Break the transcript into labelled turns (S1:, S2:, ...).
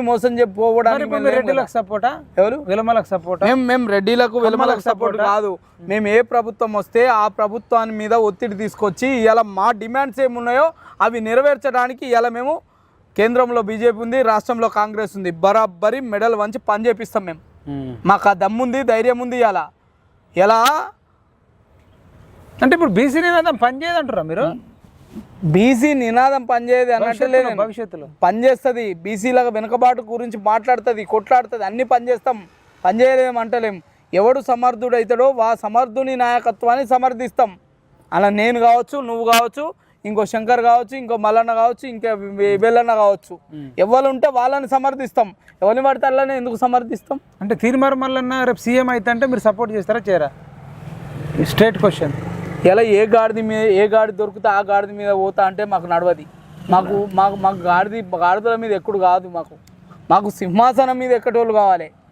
S1: మోసం చెప్పుకోవడానికి
S2: రెడ్డిలకు సపోర్టా
S1: ఎవరు
S2: విలమలకు సపోర్ట్
S1: మేము రెడ్డిలకు విలమలకు సపోర్ట్ కాదు. మేము ఏ ప్రభుత్వం వస్తే ఆ ప్రభుత్వాన్ని మీద ఒత్తిడి తీసుకొచ్చి ఇలా మా డిమాండ్స్ ఏమున్నాయో అవి నెరవేర్చడానికి ఇలా మేము కేంద్రంలో బీజేపీ ఉంది, రాష్ట్రంలో కాంగ్రెస్ ఉంది, బరాబరి మెడల్ వంచి పని చేపిస్తాం. మేము మాకు ఆ దమ్ముంది, ధైర్యం ఉంది. ఎలా
S2: అంటే ఇప్పుడు బీసీ నినాదం పనిచేయదంటారా మీరు?
S1: బీసీ నినాదం పనిచేయదు అన్నట్లేదు,
S2: భవిష్యత్తులో
S1: పనిచేస్తుంది. బీసీలకు వెనుకబాటు గురించి మాట్లాడుతుంది, కొట్లాడుతుంది, అన్ని పనిచేస్తాం. పనిచేయలేము అంటలేం. ఎవడు సమర్థుడు అవుతాడో సమర్థుని నాయకత్వాన్ని సమర్థిస్తాం. అలా నేను కావచ్చు, నువ్వు కావచ్చు, ఇంకో శంకర్ కావచ్చు, ఇంకో మల్లన్న కావచ్చు, ఇంకా బెల్లన్న కావచ్చు, ఎవరు ఉంటే వాళ్ళని సమర్థిస్తాం. ఎవరిని పడితే అలానే ఎందుకు సమర్థిస్తాం?
S2: అంటే తీర్మార్ మల్లన్న రేపు సీఎం అయితే అంటే మీరు సపోర్ట్ చేస్తారా చేయరా? Straight question.
S1: ఇలా ఏ గాడి దొరికితే ఆ గాడిద మీద పోతా అంటే మాకు నడవది. మాకు గాడిదల మీద ఎక్కుడు కాదు. మాకు సింహాసనం మీద ఎక్కటోళ్ళు కావాలి.